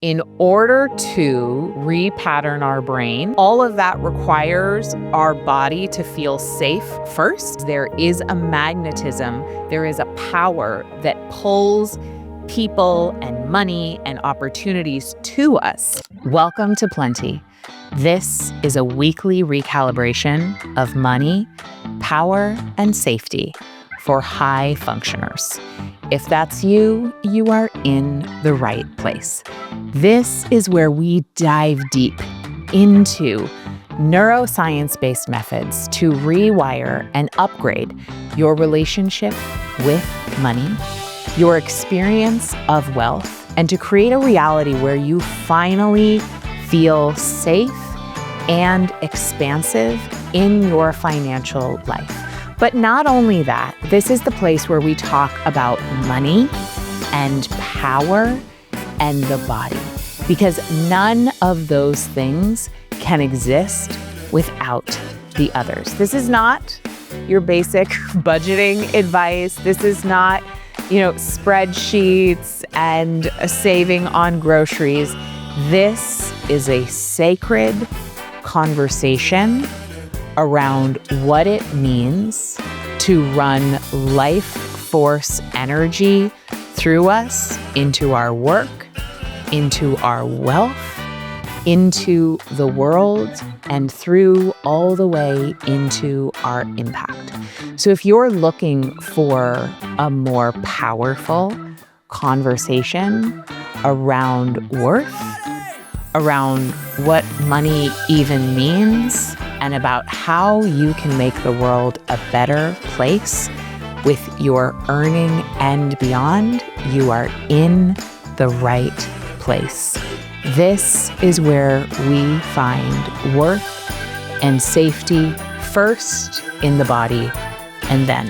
In order to repattern our brain, all of that requires our body to feel safe first. There is a magnetism, there is a power that pulls people and money and opportunities to us. Welcome to Plenty. This is a weekly recalibration of money, power, and safety for high functioners. If that's you, you are in the right place. This is where we dive deep into neuroscience-based methods to rewire and upgrade your relationship with money, your experience of wealth, and to create a reality where you finally feel safe and expansive in your financial life. But not only that, this is the place where we talk about money and power and the body, because none of those things can exist without the others. This is not your basic budgeting advice. This is not, spreadsheets and a saving on groceries. This is a sacred conversation around what it means to run life force energy through us into our work, into our wealth, into the world, and through all the way into our impact. So if you're looking for a more powerful conversation around worth, around what money even means, and about how you can make the world a better place with your earning and beyond, you are in the right place. This is where we find worth and safety first in the body and then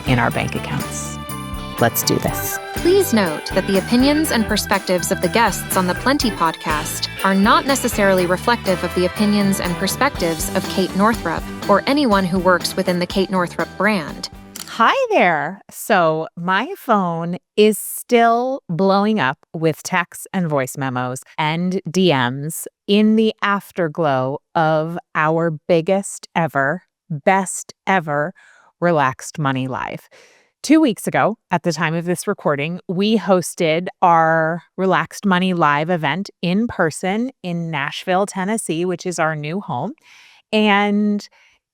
in our bank accounts. Let's do this. Please note that the opinions and perspectives of the guests on the Plenty podcast are not necessarily reflective of the opinions and perspectives of Kate Northrup or anyone who works within the Kate Northrup brand. Hi there. So my phone is still blowing up with texts and voice memos and DMs in the afterglow of our biggest ever, best ever Relaxed Money Live. 2 weeks ago, at the time of this recording, we hosted our Relaxed Money Live event in person in Nashville, Tennessee, which is our new home. And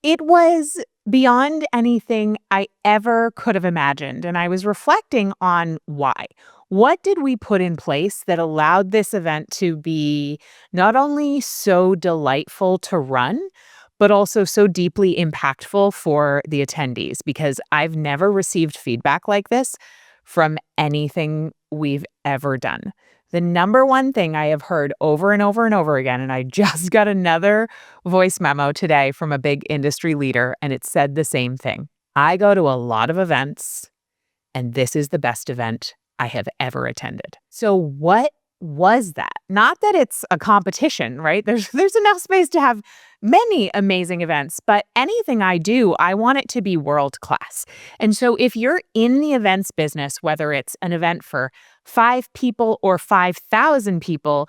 it was beyond anything I ever could have imagined. And I was reflecting on why. What did we put in place that allowed this event to be not only so delightful to run, but also so deeply impactful for the attendees? Because I've never received feedback like this from anything we've ever done. The number one thing I have heard over and over and over again, and I just got another voice memo today from a big industry leader, and it said the same thing. I go to a lot of events, and this is the best event I have ever attended. So what was that? Not that it's a competition, right? There's enough space to have many amazing events, but anything I do, I want it to be world class. And so if you're in the events business, whether it's an event for 5 people or 5,000 people,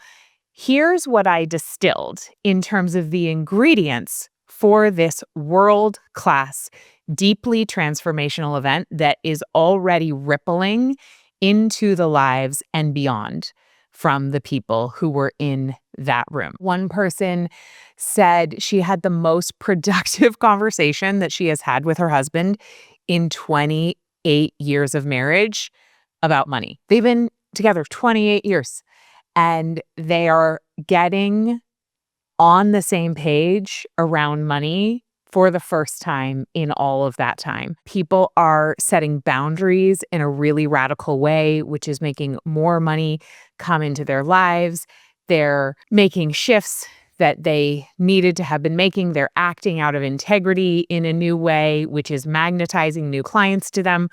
here's what I distilled in terms of the ingredients for this world class, deeply transformational event that is already rippling into the lives and beyond from the people who were in that room. One person said she had the most productive conversation that she has had with her husband in 28 years of marriage about money. They've been together 28 years, and they are getting on the same page around money for the first time in all of that time. People are setting boundaries in a really radical way, which is making more money come into their lives. They're making shifts that they needed to have been making. They're acting out of integrity in a new way, which is magnetizing new clients to them.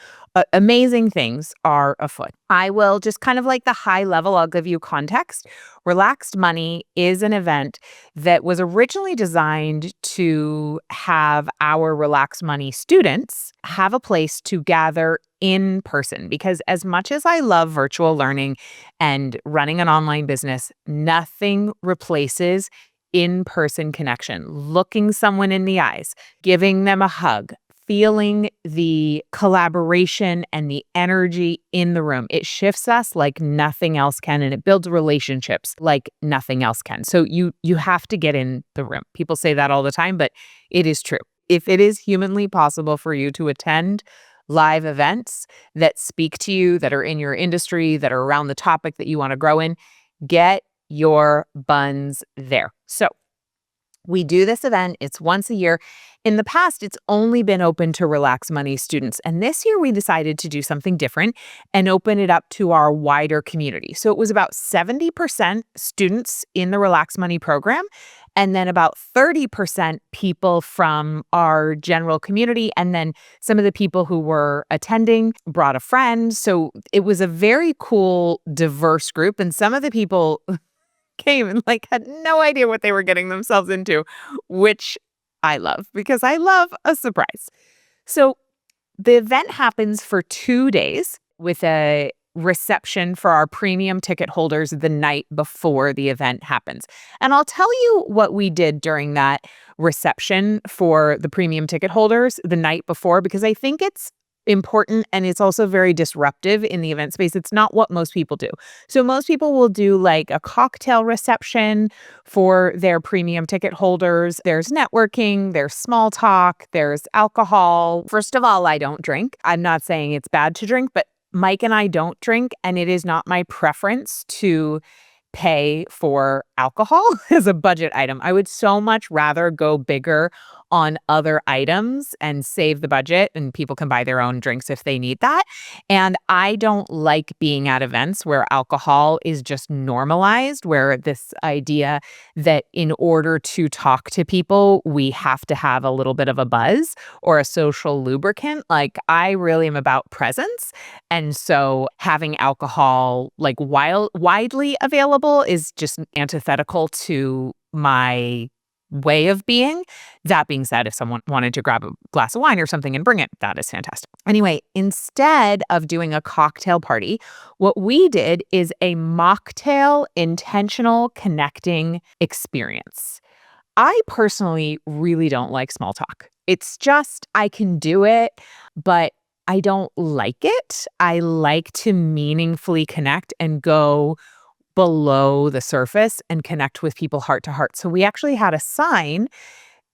amazing things are afoot. I will just kind of like the high level, I'll give you context. Relaxed Money is an event that was originally designed to have our Relaxed Money students have a place to gather in person. Because as much as I love virtual learning and running an online business, nothing replaces in-person connection, looking someone in the eyes, giving them a hug, feeling the collaboration and the energy in the room. It shifts us like nothing else can, and it builds relationships like nothing else can. So you have to get in the room. People say that all the time, but it is true. If it is humanly possible for you to attend live events that speak to you, that are in your industry, that are around the topic that you want to grow in, get your buns there. So we do this event. It's once a year. In the past, it's only been open to Relax Money students. And this year, we decided to do something different and open it up to our wider community. So it was about 70% students in the Relax Money program, and then about 30% people from our general community. And then some of the people who were attending brought a friend. So it was a very cool, diverse group. And some of the people came and had no idea what they were getting themselves into, which I love because I love a surprise. So the event happens for 2 days with a reception for our premium ticket holders the night before the event happens. And I'll tell you what we did during that reception for the premium ticket holders the night before, because I think it's important and it's also very disruptive in the event space. It's not what most people do. So most people will do a cocktail reception for their premium ticket holders. There's networking, there's small talk, there's alcohol. First of all, I don't drink. I'm not saying it's bad to drink, but Mike and I don't drink, and it is not my preference to pay for alcohol as a budget item. I would so much rather go bigger on other items and save the budget, and people can buy their own drinks if they need that. And I don't like being at events where alcohol is just normalized, where this idea that in order to talk to people, we have to have a little bit of a buzz or a social lubricant. I really am about presence. And so having alcohol widely available is just antithetical to my way of being. That being said, if someone wanted to grab a glass of wine or something and bring it, that is fantastic. Anyway, instead of doing a cocktail party, what we did is a mocktail intentional connecting experience. I personally really don't like small talk. It's just, I can do it, but I don't like it. I like to meaningfully connect and go below the surface and connect with people heart to heart. So we actually had a sign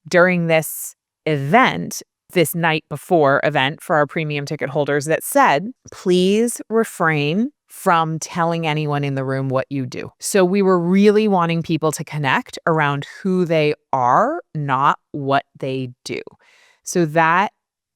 during this event, this night before event for our premium ticket holders, that said, please refrain from telling anyone in the room what you do. So we were really wanting people to connect around who they are, not what they do. So that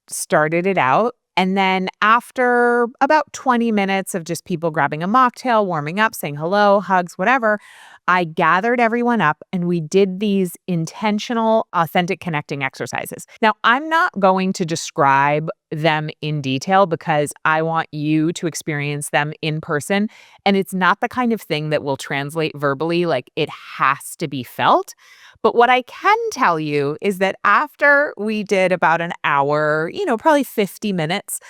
started it out. And then after about 20 minutes of just people grabbing a mocktail, warming up, saying hello, hugs, whatever, I gathered everyone up and we did these intentional, authentic connecting exercises. Now, I'm not going to describe them in detail because I want you to experience them in person. And it's not the kind of thing that will translate verbally, it has to be felt. But what I can tell you is that after we did about an hour, probably 50 minutes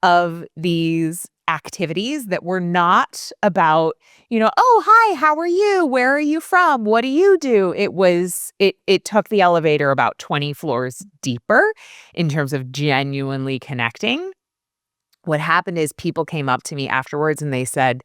of these activities that were not about, oh, hi, how are you? Where are you from? What do you do? It took the elevator about 20 floors deeper in terms of genuinely connecting. What happened is people came up to me afterwards and they said,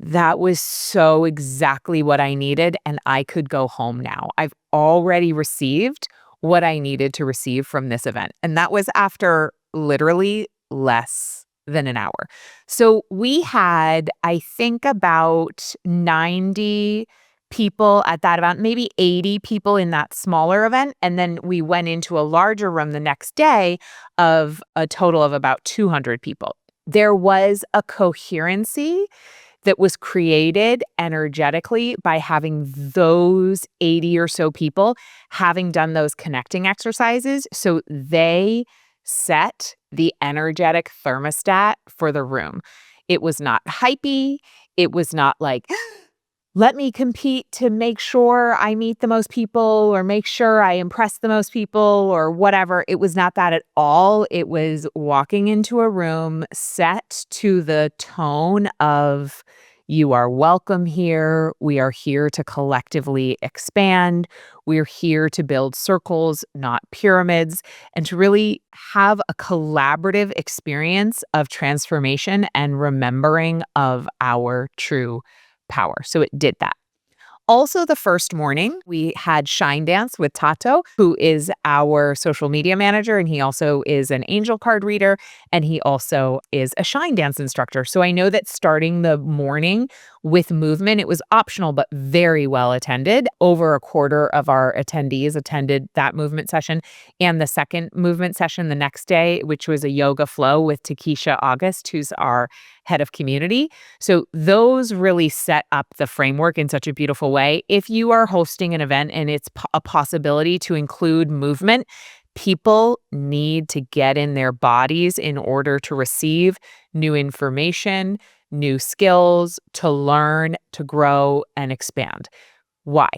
that was so exactly what I needed, and I could go home now. I've already received what I needed to receive from this event. And that was after literally less than an hour. So we had, I think, about 90 people at that event, maybe 80 people in that smaller event. And then we went into a larger room the next day of a total of about 200 people. There was a coherency that was created energetically by having those 80 or so people having done those connecting exercises. So they set the energetic thermostat for the room. It was not hypey. It was not like, let me compete to make sure I meet the most people or make sure I impress the most people or whatever. It was not that at all. It was walking into a room set to the tone of, you are welcome here. We are here to collectively expand. We're here to build circles, not pyramids, and to really have a collaborative experience of transformation and remembering of our true power. So it did that. Also, the first morning, we had Shine Dance with Tato, who is our social media manager, and he also is an angel card reader, and he also is a Shine Dance instructor. So I know that starting the morning with movement, it was optional, but very well attended. Over a quarter of our attendees attended that movement session, and the second movement session the next day, which was a yoga flow with Takesha August, who's our head of community. So those really set up the framework in such a beautiful way. If you are hosting an event and it's a possibility to include movement, people need to get in their bodies in order to receive new information, new skills, to learn, to grow, and expand. Why?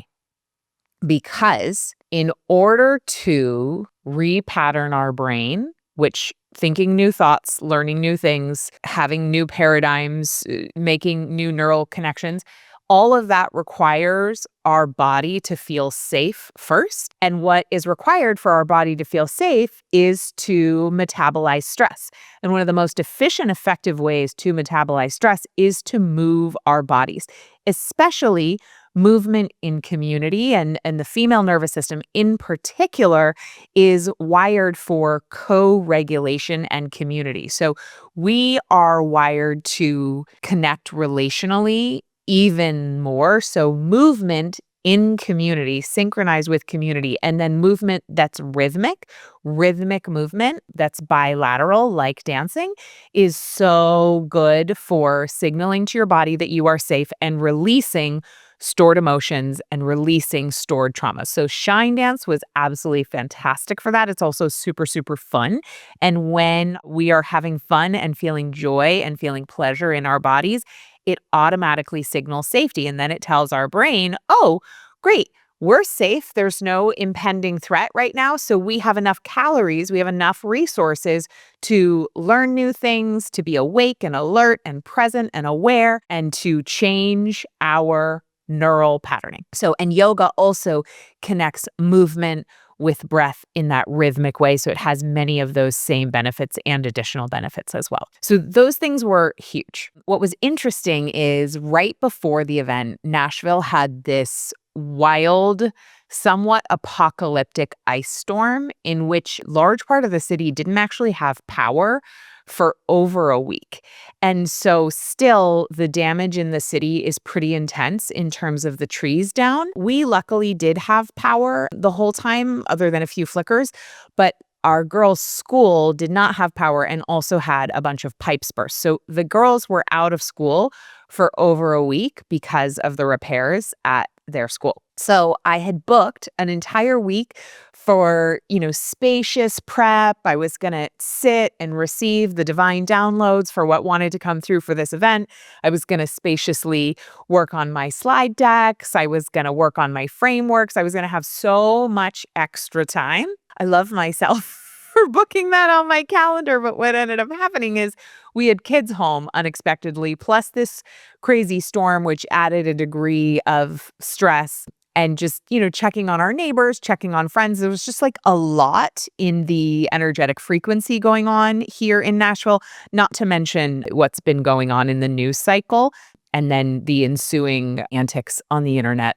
Because in order to repattern our brain, which thinking new thoughts, learning new things, having new paradigms, making new neural connections, all of that requires our body to feel safe first. And what is required for our body to feel safe is to metabolize stress. And one of the most efficient, effective ways to metabolize stress is to move our bodies, especially movement in community. And the female nervous system in particular is wired for co-regulation and community. So we are wired to connect relationally even more. So movement in community, synchronized with community, and then movement that's rhythmic movement that's bilateral, like dancing, is so good for signaling to your body that you are safe and releasing stored emotions and releasing stored trauma. So Shine Dance was absolutely fantastic for that. It's also super, super fun. And when we are having fun and feeling joy and feeling pleasure in our bodies, it automatically signals safety. And then it tells our brain, oh, great, we're safe. There's no impending threat right now. So we have enough calories, we have enough resources to learn new things, to be awake and alert and present and aware, and to change our neural patterning. So, and yoga also connects movement with breath in that rhythmic way. So it has many of those same benefits and additional benefits as well. So those things were huge. What was interesting is right before the event, Nashville had this wild, somewhat apocalyptic ice storm in which large part of the city didn't actually have power for over a week. And so still the damage in the city is pretty intense in terms of the trees down. We luckily did have power the whole time other than a few flickers, but our girls' school did not have power and also had a bunch of pipes burst. So the girls were out of school for over a week because of the repairs at their school. So I had booked an entire week for, spacious prep. I was going to sit and receive the divine downloads for what wanted to come through for this event. I was going to spaciously work on my slide decks. I was going to work on my frameworks. I was going to have so much extra time. I love myself for booking that on my calendar. But what ended up happening is we had kids home unexpectedly, plus this crazy storm, which added a degree of stress. And just, checking on our neighbors, checking on friends. There was just like a lot in the energetic frequency going on here in Nashville, not to mention what's been going on in the news cycle. And then the ensuing antics on the internet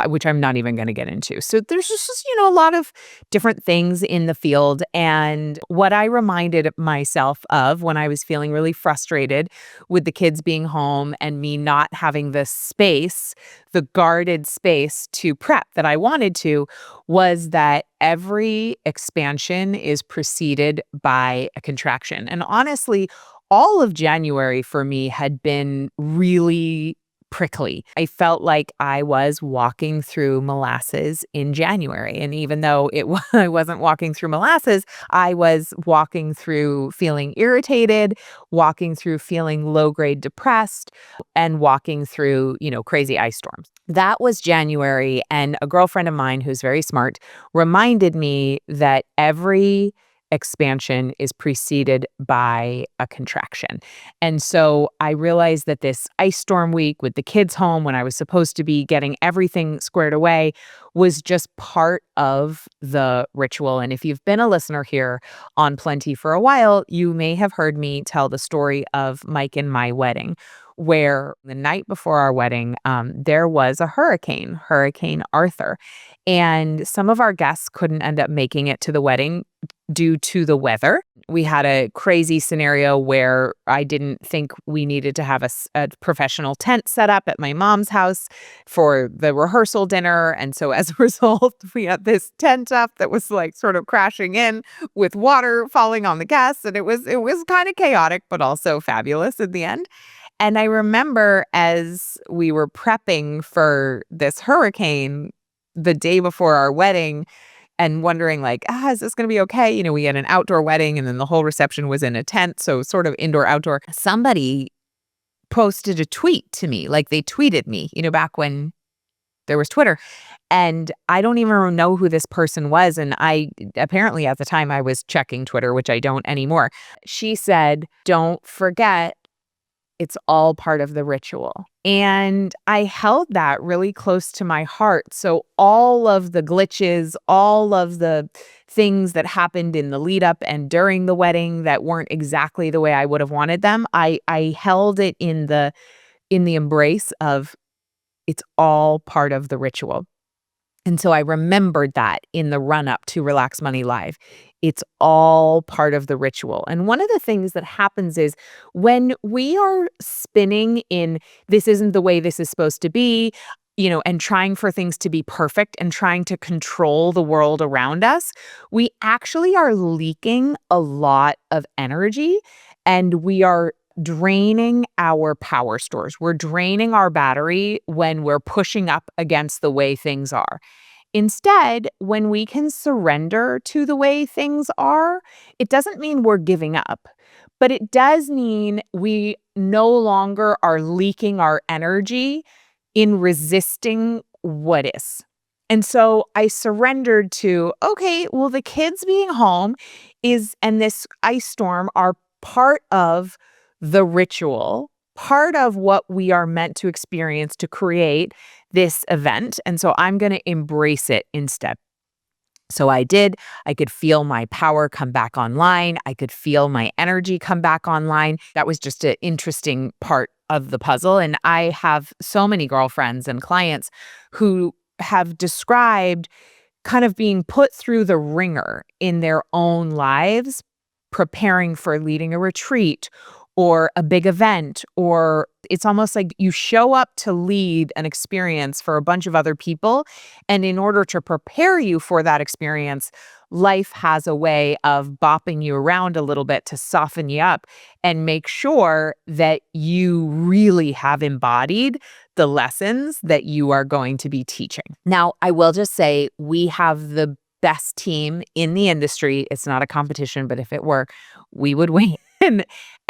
which I'm not even going to get into. So there's just, a lot of different things in the field. And what I reminded myself of when I was feeling really frustrated with the kids being home and me not having the space, the guarded space to prep that I wanted to, was that every expansion is preceded by a contraction. And honestly, all of January for me had been really prickly. I felt like I was walking through molasses in January. And even though I wasn't walking through molasses, I was walking through feeling irritated, walking through feeling low grade depressed, and walking through, crazy ice storms. That was January. And a girlfriend of mine who's very smart reminded me that every expansion is preceded by a contraction. And so I realized that this ice storm week with the kids home, when I was supposed to be getting everything squared away, was just part of the ritual. And if you've been a listener here on Plenty for a while, you may have heard me tell the story of Mike and my wedding, where the night before our wedding, there was a Hurricane Arthur. And some of our guests couldn't end up making it to the wedding due to the weather. We had a crazy scenario where I didn't think we needed to have a professional tent set up at my mom's house for the rehearsal dinner. And so as a result, we had this tent up that was like sort of crashing in with water falling on the guests. And it was kind of chaotic, but also fabulous in the end. And I remember as we were prepping for this hurricane the day before our wedding, and wondering like, is this going to be okay? We had an outdoor wedding and then the whole reception was in a tent. So sort of indoor, outdoor. Somebody posted a tweet to me, like they tweeted me, back when there was Twitter. And I don't even know who this person was. And apparently at the time I was checking Twitter, which I don't anymore. She said, "Don't forget, it's all part of the ritual." And I held that really close to my heart. So all of the glitches, all of the things that happened in the lead up and during the wedding that weren't exactly the way I would have wanted them, I held it in the embrace of it's all part of the ritual. And so I remembered that in the run up to Relax Money Live. It's all part of the ritual. And one of the things that happens is when we are spinning in this isn't the way this is supposed to be, and trying for things to be perfect and trying to control the world around us, we actually are leaking a lot of energy and we are draining our power stores. We're draining our battery when we're pushing up against the way things are. Instead, when we can surrender to the way things are, it doesn't mean we're giving up, but it does mean we no longer are leaking our energy in resisting what is. And so I surrendered to, okay, well, the kids being home and this ice storm are part of the ritual, part of what we are meant to experience to create this event. And so I'm going to embrace it instead. So I did. I could feel my power come back online. I could feel my energy come back online. That was just an interesting part of the puzzle. And I have so many girlfriends and clients who have described kind of being put through the ringer in their own lives, preparing for leading a retreat or a big event, or it's almost like you show up to lead an experience for a bunch of other people. And in order to prepare you for that experience, life has a way of bopping you around a little bit to soften you up and make sure that you really have embodied the lessons that you are going to be teaching. Now, I will just say we have the best team in the industry. It's not a competition, but if it were, we would win.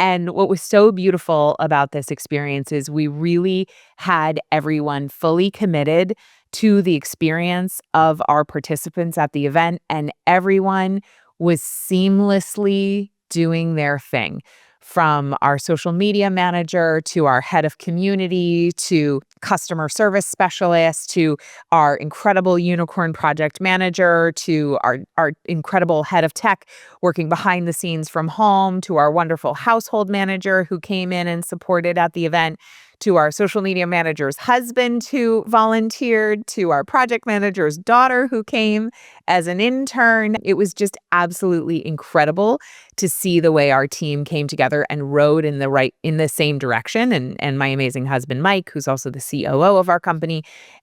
And what was so beautiful about this experience is we really had everyone fully committed to the experience of our participants at the event, and everyone was seamlessly doing their thing. From our social media manager to our head of community to customer service specialist to our incredible unicorn project manager to our incredible head of tech working behind the scenes from home to our wonderful household manager who came in and supported at the event to our social media manager's husband who volunteered, to our project manager's daughter who came as an intern. It was just absolutely incredible to see the way our team came together and rowed in the same direction. And my amazing husband, Mike, who's also the COO of our company,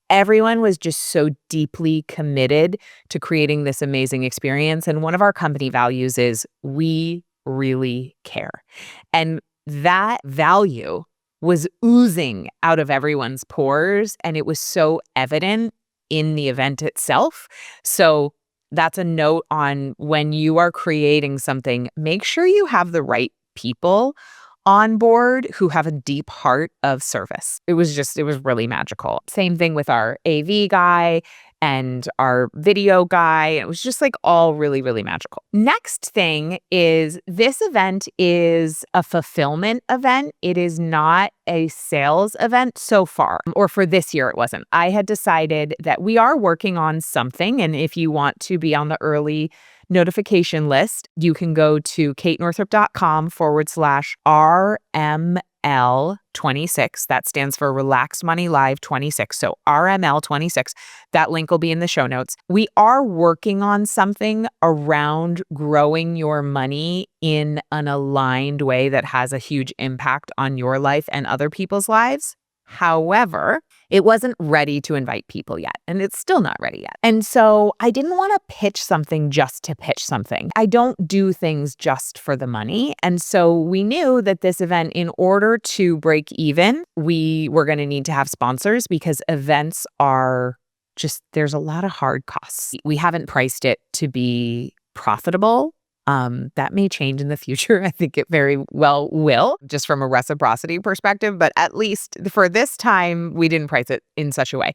everyone was just so deeply committed to creating this amazing experience. And one of our company values is we really care. And that value was oozing out of everyone's pores, and it was so evident in the event itself. So that's a note on when you are creating something, make sure you have the right people on board who have a deep heart of service. It was really magical. Same thing with our AV guy and our video guy. It was just like all really, really magical. Next thing is this event is a fulfillment event. It is not a sales event so far, or for this year, it wasn't. I had decided that we are working on something. And if you want to be on the early notification list, you can go to katenorthrup.com/RML26. That stands for Relax Money Live 26. So RML 26. That link will be in the show notes. We are working on something around growing your money in an aligned way that has a huge impact on your life and other people's lives. However, it wasn't ready to invite people yet, and it's still not ready yet. And so I didn't want to pitch something just to pitch something. I don't do things just for the money. And so we knew that this event, in order to break even, we were going to need to have sponsors because events are there's a lot of hard costs. We haven't priced it to be profitable. That may change in the future. I think it very well will, just from a reciprocity perspective. But at least for this time, we didn't price it in such a way.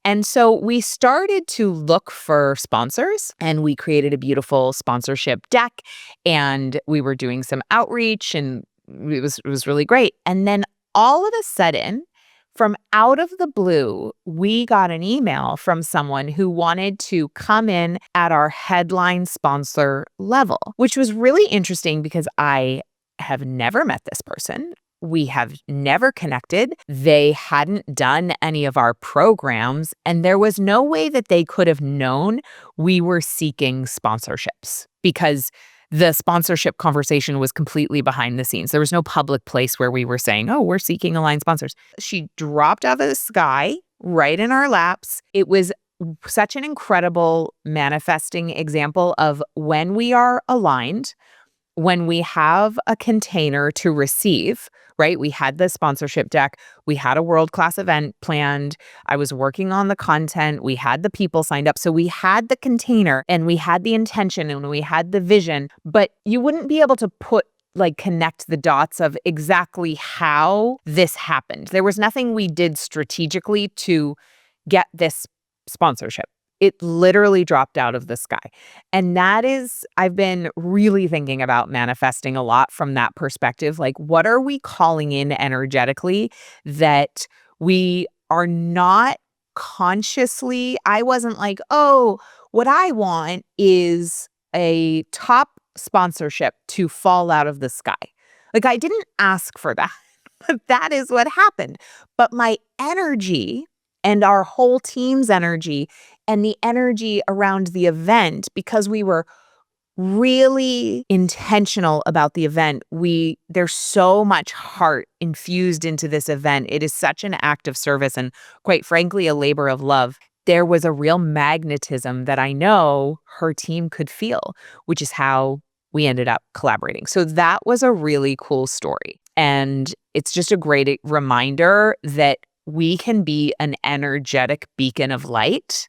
And so we started to look for sponsors, and we created a beautiful sponsorship deck, and we were doing some outreach, and it was really great. And then all of a sudden, from out of the blue, we got an email from someone who wanted to come in at our headline sponsor level, which was really interesting because I have never met this person. We have never connected. They hadn't done any of our programs, and there was no way that they could have known we were seeking sponsorships because the sponsorship conversation was completely behind the scenes. There was no public place where we were saying, oh, we're seeking aligned sponsors. She dropped out of the sky right in our laps. It was such an incredible manifesting example of when we are aligned, when we have a container to receive, right? We had the sponsorship deck. We had a world-class event planned. I was working on the content. We had the people signed up. So we had the container and we had the intention and we had the vision, but you wouldn't be able to connect the dots of exactly how this happened. There was nothing we did strategically to get this sponsorship. It literally dropped out of the sky. And I've been really thinking about manifesting a lot from that perspective. Like, what are we calling in energetically that we are not consciously? I wasn't like, oh, what I want is a top sponsorship to fall out of the sky. Like, I didn't ask for that, but that is what happened. But my energy and our whole team's energy and the energy around the event, because we were really intentional about the event, there's so much heart infused into this event. It is such an act of service and, quite frankly, a labor of love. There was a real magnetism that I know her team could feel, which is how we ended up collaborating. So that was a really cool story. And it's just a great reminder that we can be an energetic beacon of light,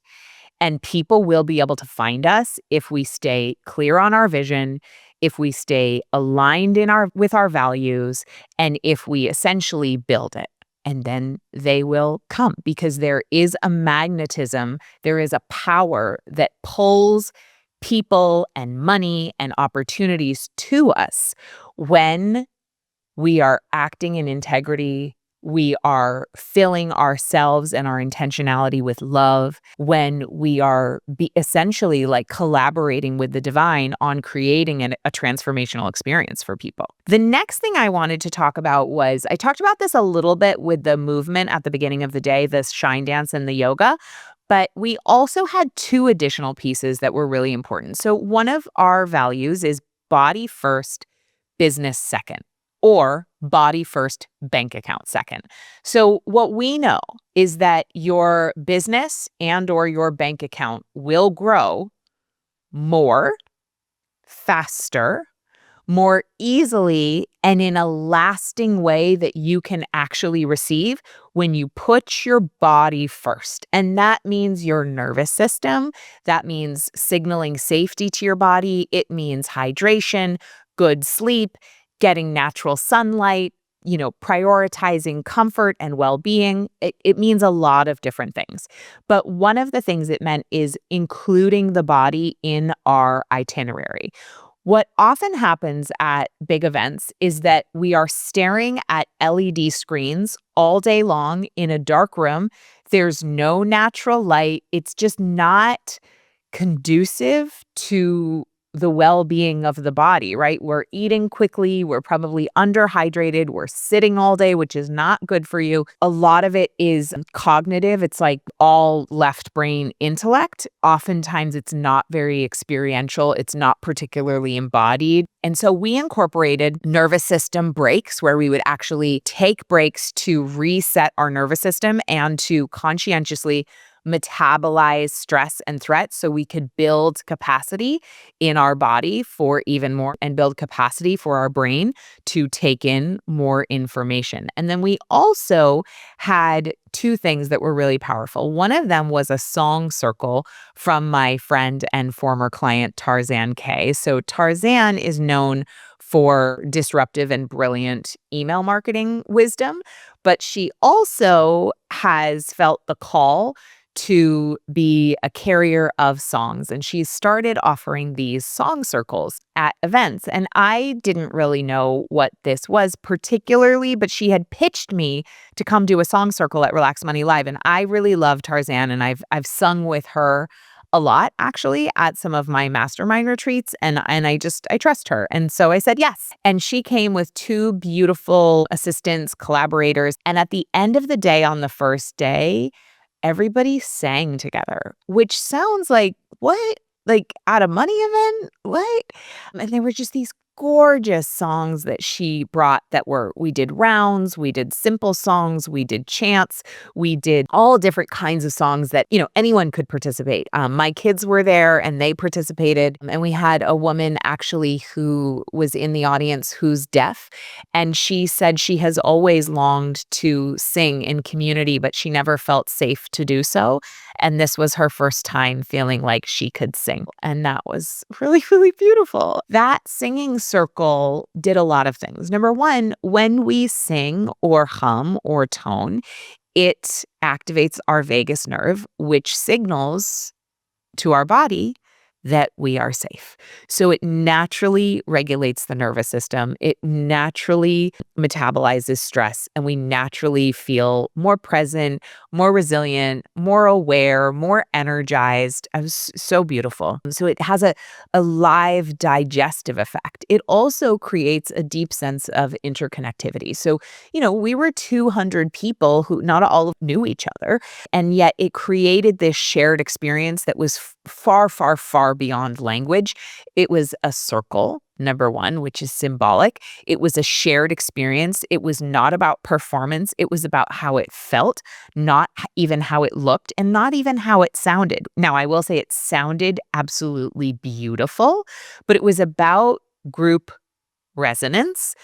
and people will be able to find us if we stay clear on our vision, if we stay aligned with our values, and if we essentially build it. And then they will come because there is a magnetism, there is a power that pulls people and money and opportunities to us when we are acting in integrity. We are filling ourselves and our intentionality with love, when we are essentially like collaborating with the divine on creating a transformational experience for people. The next thing I wanted to talk about was, I talked about this a little bit with the movement at the beginning of the day, this shine dance and the yoga, but we also had two additional pieces that were really important. So one of our values is body first, business second, or body first, bank account second. So what we know is that your business and or your bank account will grow more, faster, more easily and in a lasting way that you can actually receive when you put your body first. And that means your nervous system. That means signaling safety to your body. It means hydration, good sleep, getting natural sunlight, prioritizing comfort and well-being. It means a lot of different things. But one of the things it meant is including the body in our itinerary. What often happens at big events is that we are staring at LED screens all day long in a dark room. There's no natural light. It's just not conducive to the well-being of the body, right? We're eating quickly, we're probably underhydrated, we're sitting all day, which is not good for you. A lot of it is cognitive. It's like all left brain intellect. Oftentimes it's not very experiential. It's not particularly embodied. And so we incorporated nervous system breaks where we would actually take breaks to reset our nervous system and to conscientiously metabolize stress and threat so we could build capacity in our body for even more and build capacity for our brain to take in more information. And then we also had two things that were really powerful. One of them was a song circle from my friend and former client, Tarzan K. So Tarzan is known for disruptive and brilliant email marketing wisdom, but she also has felt the call to be a carrier of songs. And she started offering these song circles at events. And I didn't really know what this was particularly, but she had pitched me to come do a song circle at Relax Money Live. And I really love Tarzan, and I've sung with her a lot actually at some of my mastermind retreats, and I trust her. And so I said yes. And she came with two beautiful assistants, collaborators. And at the end of the day, on the first day, everybody sang together, which sounds like, what? Like at a money event? What? And there were just these gorgeous songs that she brought we did rounds, we did simple songs, we did chants, we did all different kinds of songs that, anyone could participate. My kids were there and they participated. And we had a woman actually who was in the audience who's deaf. And she said she has always longed to sing in community, but she never felt safe to do so. And this was her first time feeling like she could sing. And that was really, really beautiful. That singing circle did a lot of things. Number one, when we sing or hum or tone, it activates our vagus nerve, which signals to our body that we are safe. So it naturally regulates the nervous system. It naturally metabolizes stress, and we naturally feel more present, more resilient, more aware, more energized. It was so beautiful. So it has a live digestive effect. It also creates a deep sense of interconnectivity. So, we were 200 people who not all knew each other, and yet it created this shared experience that was far, far, far beyond language. It was a circle, number one, which is symbolic. It was a shared experience. It was not about performance. It was about how it felt, not even how it looked, and not even how it sounded. Now, I will say it sounded absolutely beautiful, but it was about group resonance.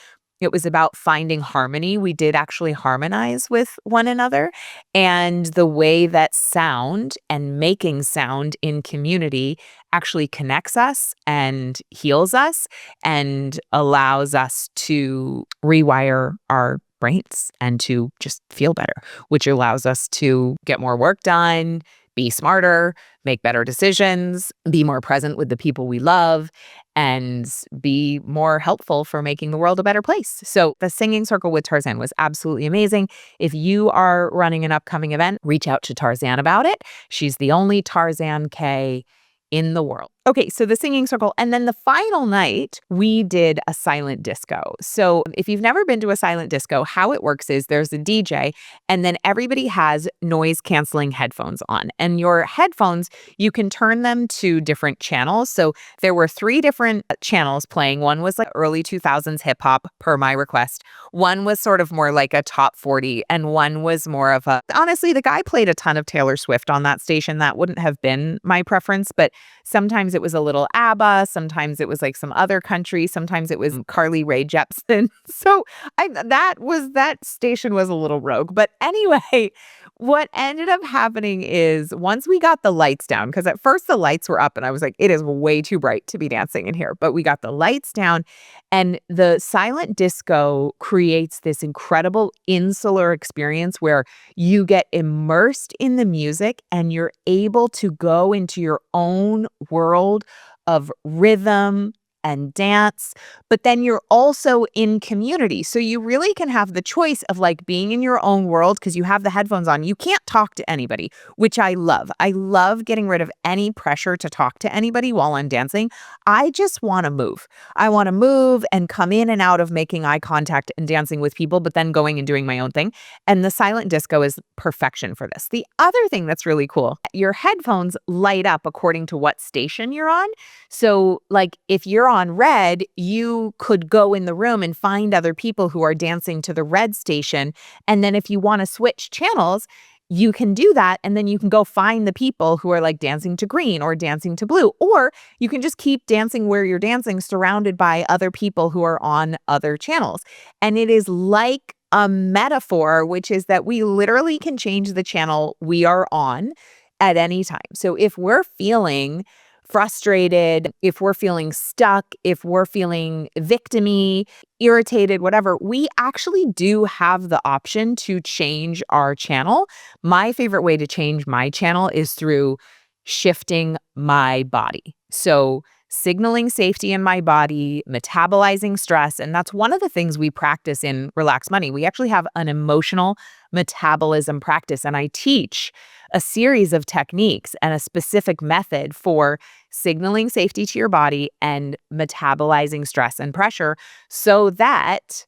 It was about finding harmony. We did actually harmonize with one another. And the way that sound and making sound in community actually connects us and heals us and allows us to rewire our brains and to just feel better, which allows us to get more work done, be smarter, make better decisions, be more present with the people we love, and be more helpful for making the world a better place. So the singing circle with Tarzan was absolutely amazing. If you are running an upcoming event, reach out to Tarzan about it. She's the only Tarzan K in the world. Okay, so the singing circle. And then the final night, we did a silent disco. So if you've never been to a silent disco, how it works is there's a DJ and then everybody has noise canceling headphones on. And your headphones, you can turn them to different channels. So there were 3 different channels playing. One was like early 2000s hip hop per my request. One was sort of more like a top 40 and one was more of honestly, the guy played a ton of Taylor Swift on that station. That wouldn't have been my preference, but sometimes it it was a little ABBA, sometimes it was like some other country, sometimes it was Carly Rae Jepsen. So that station was a little rogue. But anyway, what ended up happening is once we got the lights down, because at first the lights were up and I was like, it is way too bright to be dancing in here. But we got the lights down and the silent disco creates this incredible insular experience where you get immersed in the music and you're able to go into your own world of rhythm and dance, but then you're also in community. So you really can have the choice of like being in your own world because you have the headphones on. You can't talk to anybody, which I love. I love getting rid of any pressure to talk to anybody while I'm dancing. I just want to move. I want to move and come in and out of making eye contact and dancing with people, but then going and doing my own thing. And the silent disco is perfection for this. The other thing that's really cool, your headphones light up according to what station you're on. So like if you're on red, you could go in the room and find other people who are dancing to the red station. And then if you want to switch channels, you can do that. And then you can go find the people who are like dancing to green or dancing to blue. Or you can just keep dancing where you're dancing, surrounded by other people who are on other channels. And it is like a metaphor, which is that we literally can change the channel we are on at any time. So if we're feeling frustrated, if we're feeling stuck, if we're feeling victim-y, irritated, whatever, we actually do have the option to change our channel. My favorite way to change my channel is through shifting my body. So signaling safety in my body, metabolizing stress. And that's one of the things we practice in Relax Money. We actually have an emotional metabolism practice, and I teach a series of techniques and a specific method for signaling safety to your body and metabolizing stress and pressure so that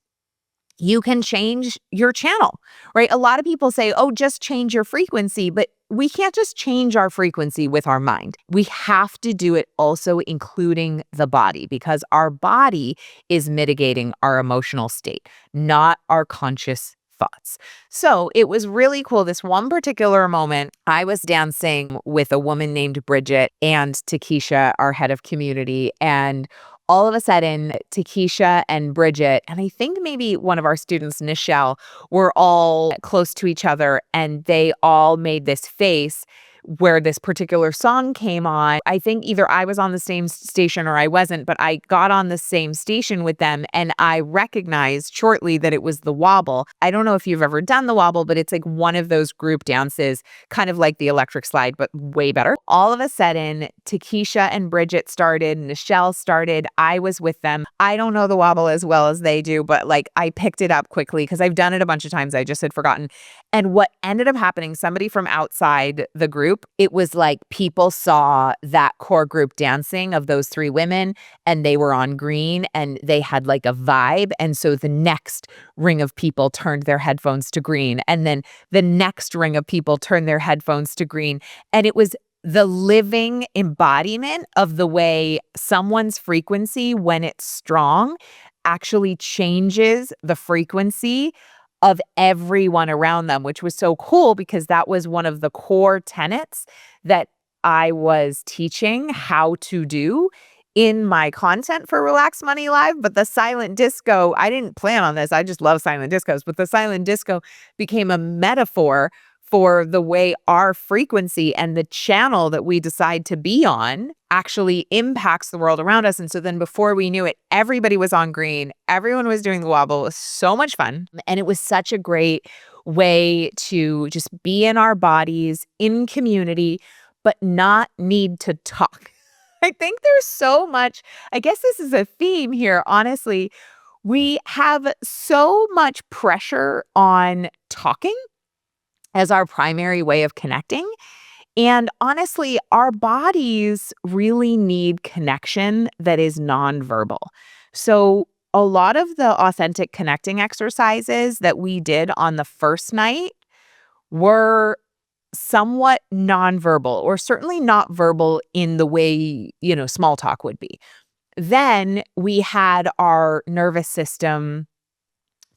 you can change your channel, right? A lot of people say, oh, just change your frequency, but we can't just change our frequency with our mind. We have to do it also including the body because our body is mitigating our emotional state, not our conscious thoughts. So it was really cool. This one particular moment, I was dancing with a woman named Bridget and Takesha, our head of community, and all of a sudden, Takesha and Bridget, and I think maybe one of our students, Nichelle, were all close to each other, and they all made this face where this particular song came on. I think either I was on the same station or I wasn't, but I got on the same station with them and I recognized shortly that it was the wobble. I don't know if you've ever done the wobble, but it's like one of those group dances, kind of like the electric slide, but way better. All of a sudden, Takesha and Bridget started, Nichelle started. I was with them. I don't know the wobble as well as they do, but like I picked it up quickly because I've done it a bunch of times. I just had forgotten. And what ended up happening, somebody from outside the group, it was like people saw that core group dancing of those three women and they were on green and they had like a vibe. And so the next ring of people turned their headphones to green. And then the next ring of people turned their headphones to green. And it was the living embodiment of the way someone's frequency, when it's strong, actually changes the frequency of everyone around them, which was so cool because that was one of the core tenets that I was teaching how to do in my content for Relax Money Live. But the silent disco, I didn't plan on this. I just love silent discos, but the silent disco became a metaphor for the way our frequency and the channel that we decide to be on actually impacts the world around us. And so then before we knew it, everybody was on green. Everyone was doing the wobble. It was so much fun. And it was such a great way to just be in our bodies, in community, but not need to talk. I think there's so much, I guess this is a theme here, honestly. We have so much pressure on talking as our primary way of connecting. And honestly, our bodies really need connection that is nonverbal. So a lot of the authentic connecting exercises that we did on the first night were somewhat nonverbal, or certainly not verbal in the way, small talk would be. Then we had our nervous system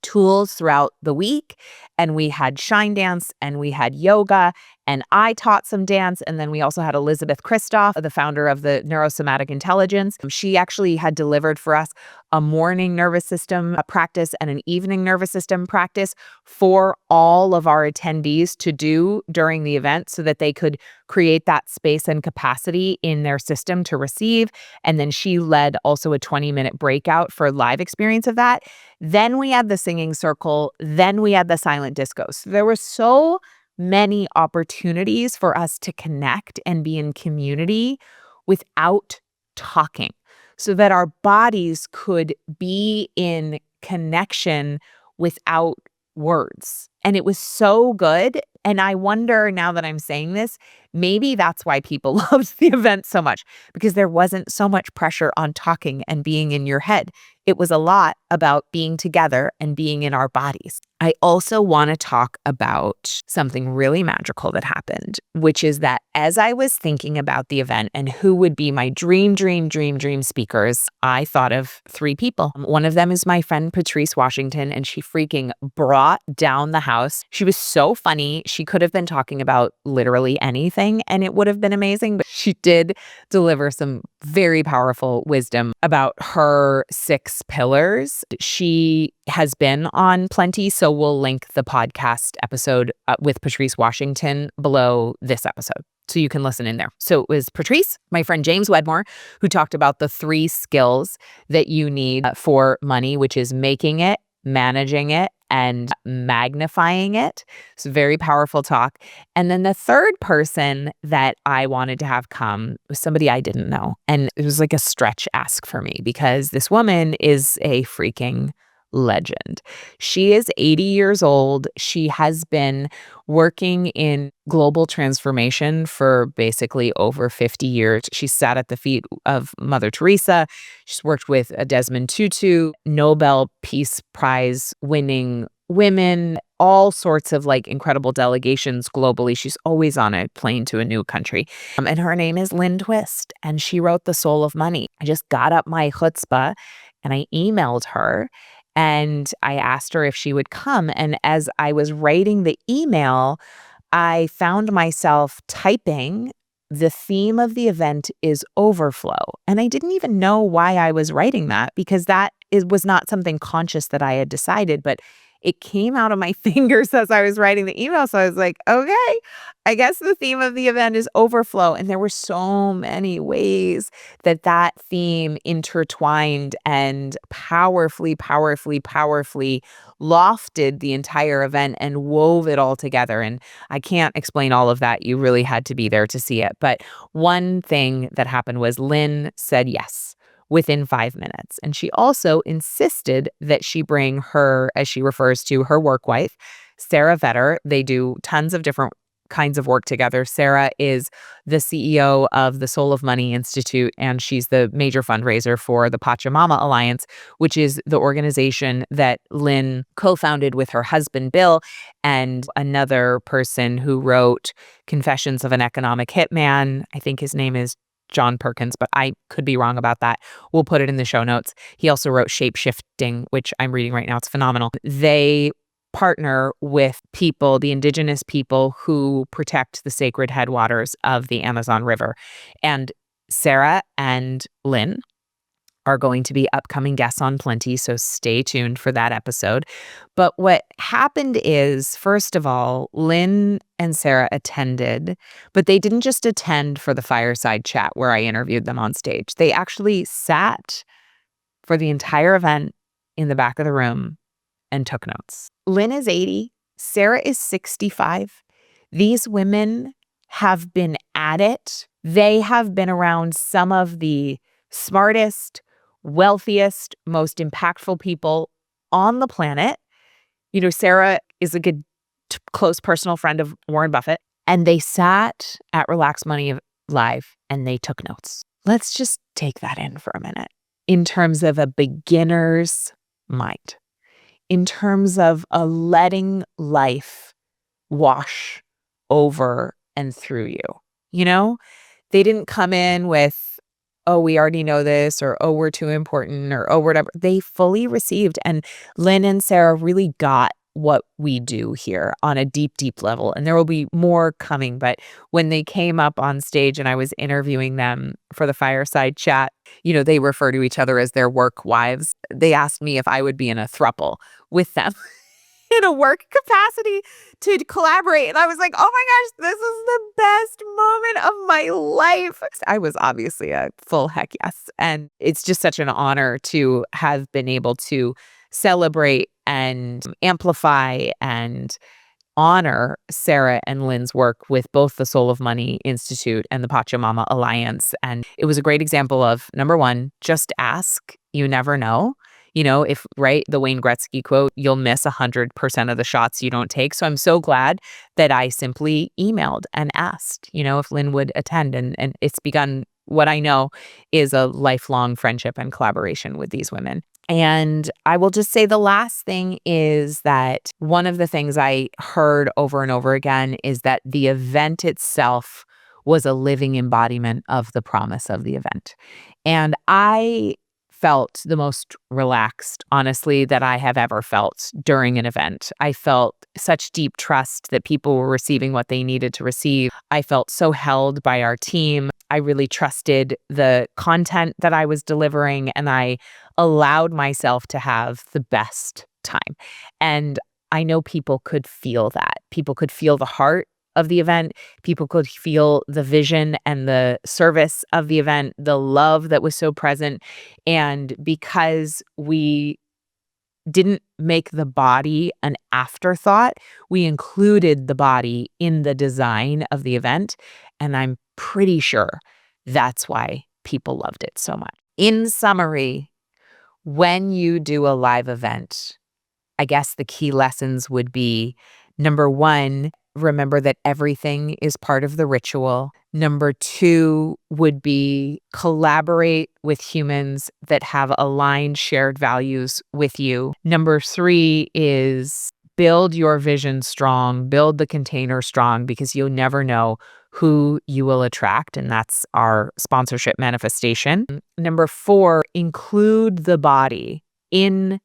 tools throughout the week, and we had shine dance and we had yoga And I taught some dance. And then we also had Elizabeth Kristoff, the founder of the Neurosomatic Intelligence. She actually had delivered for us a morning nervous system practice and an evening nervous system practice for all of our attendees to do during the event so that they could create that space and capacity in their system to receive. And then she led also a 20-minute breakout for a live experience of that. Then we had the singing circle. Then we had the silent disco. So there were so many opportunities for us to connect and be in community without talking, so that our bodies could be in connection without words. And it was so good. And I wonder, now that I'm saying this, maybe that's why people loved the event so much, because there wasn't so much pressure on talking and being in your head. It was a lot about being together and being in our bodies. I also want to talk about something really magical that happened, which is that as I was thinking about the event and who would be my dream speakers, I thought of 3 people. One of them is my friend Patrice Washington, and she freaking brought down the house. She was so funny. She could have been talking about literally anything and it would have been amazing, but she did deliver some very powerful wisdom about her 6 pillars. She has been on Plenty, so we'll link the podcast episode with Patrice Washington below this episode, so you can listen in there. So it was Patrice, my friend James Wedmore, who talked about the 3 skills that you need for money, which is making it, managing it, and magnifying it. It's a very powerful talk. And then the third person that I wanted to have come was somebody I didn't know. And it was like a stretch ask for me because this woman is a freaking legend. She is 80 years old. She has been working in global transformation for basically over 50 years. She sat at the feet of Mother Teresa. She's worked with Desmond Tutu, Nobel Peace Prize winning women, all sorts of like incredible delegations globally. She's always on a plane to a new country. And her name is Lynn Twist, and she wrote The Soul of Money. I just got up my chutzpah and I emailed her. And I asked her if she would come. And as I was writing the email, I found myself typing, the theme of the event is overflow. And I didn't even know why I was writing that, because was not something conscious that I had decided, but it came out of my fingers as I was writing the email. So I was like, okay, I guess the theme of the event is overflow. And there were so many ways that theme intertwined and powerfully lofted the entire event and wove it all together. And I can't explain all of that. You really had to be there to see it. But one thing that happened was Lynn said yes within 5 minutes. And she also insisted that she bring her, as she refers to, her work wife, Sarah Vetter. They do tons of different kinds of work together. Sarah is the CEO of the Soul of Money Institute, and she's the major fundraiser for the Pachamama Alliance, which is the organization that Lynn co-founded with her husband, Bill, and another person who wrote Confessions of an Economic Hitman. I think his name is John Perkins, but I could be wrong about that. We'll put it in the show notes. He also wrote Shape-Shifting, which I'm reading right now. It's phenomenal. They partner with people, the indigenous people who protect the sacred headwaters of the Amazon River. And Sarah and Lynn are going to be upcoming guests on Plenty, so stay tuned for that episode. But what happened is, first of all, Lynn and Sarah attended, but they didn't just attend for the fireside chat where I interviewed them on stage. They actually sat for the entire event in the back of the room and took notes. Lynn is 80, Sarah is 65. These women have been at it. They have been around some of the smartest, wealthiest, most impactful people on the planet. You know, Sarah is a good, close personal friend of Warren Buffett, and they sat at Relax Money Live and they took notes. Let's just take that in for a minute. In terms of a beginner's mind, in terms of a letting life wash over and through you. You know, they didn't come in with, oh, we already know this, or, we're too important, or, whatever. They fully received. And Lynn and Sarah really got what we do here on a deep, deep level. And there will be more coming. But when they came up on stage and I was interviewing them for the Fireside chat, they refer to each other as their work wives. They asked me if I would be in a throuple with them in a work capacity to collaborate. And I was like, oh my gosh, this is the best moment of my life. I was obviously a full heck yes. And it's just such an honor to have been able to celebrate and amplify and honor Sarah and Lynn's work with both the Soul of Money Institute and the Pachamama Alliance. And it was a great example of, number one, just ask, you never know. If, right, the Wayne Gretzky quote, you'll miss 100% of the shots you don't take. So I'm so glad that I simply emailed and asked, if Lynn would attend. And it's begun what I know is a lifelong friendship and collaboration with these women. And I will just say the last thing is that one of the things I heard over and over again is that the event itself was a living embodiment of the promise of the event. And I felt the most relaxed, honestly, that I have ever felt during an event. I felt such deep trust that people were receiving what they needed to receive. I felt so held by our team. I really trusted the content that I was delivering, and I allowed myself to have the best time. And I know people could feel that. People could feel the heart of the event. People could feel the vision and the service of the event, the love that was so present. And because we didn't make the body an afterthought, we included the body in the design of the event. And I'm pretty sure that's why people loved it so much. In summary, when you do a live event, I guess the key lessons would be, number one, remember that everything is part of the ritual. Number two would be collaborate with humans that have aligned shared values with you. Number three is build your vision strong, build the container strong, because you'll never know who you will attract. And that's our sponsorship manifestation. Number four, include the body in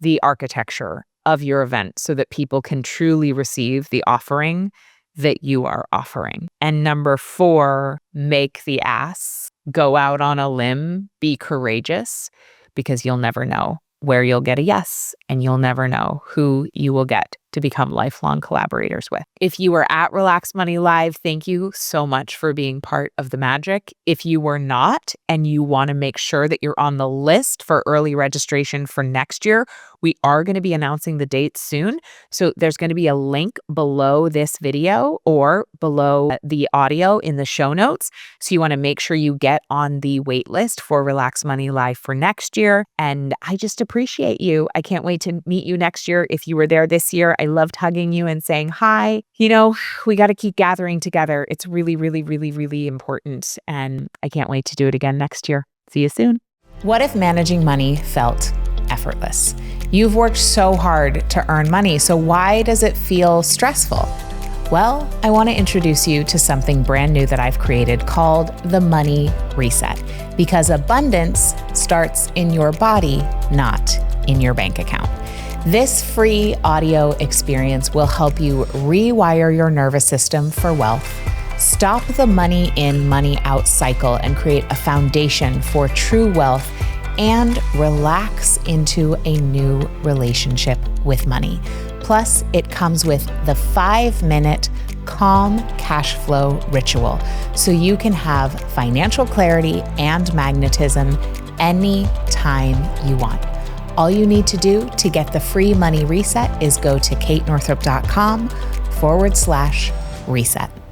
the architecture of your event so that people can truly receive the offering that you are offering. And number four, make the ask, go out on a limb, be courageous, because you'll never know where you'll get a yes, and you'll never know who you will get to become lifelong collaborators with. If you were at Relax Money Live, thank you so much for being part of the magic. If you were not, and you want to make sure that you're on the list for early registration for next year, we are going to be announcing the dates soon. So there's going to be a link below this video or below the audio in the show notes. So you want to make sure you get on the wait list for Relax Money Live for next year. And I just appreciate you. I can't wait to meet you next year. If you were there this year, I loved hugging you and saying hi. We got to keep gathering together. It's really, really, really, really important. And I can't wait to do it again next year. See you soon. What if managing money felt effortless? You've worked so hard to earn money, so why does it feel stressful? Well, I want to introduce you to something brand new that I've created called the Money Reset, because abundance starts in your body, not in your bank account. This free audio experience will help you rewire your nervous system for wealth, stop the money in, money out cycle, and create a foundation for true wealth, and relax into a new relationship with money. Plus, it comes with the 5-minute calm cash flow ritual, so you can have financial clarity and magnetism anytime you want. All you need to do to get the free money reset is go to katenorthrup.com/reset.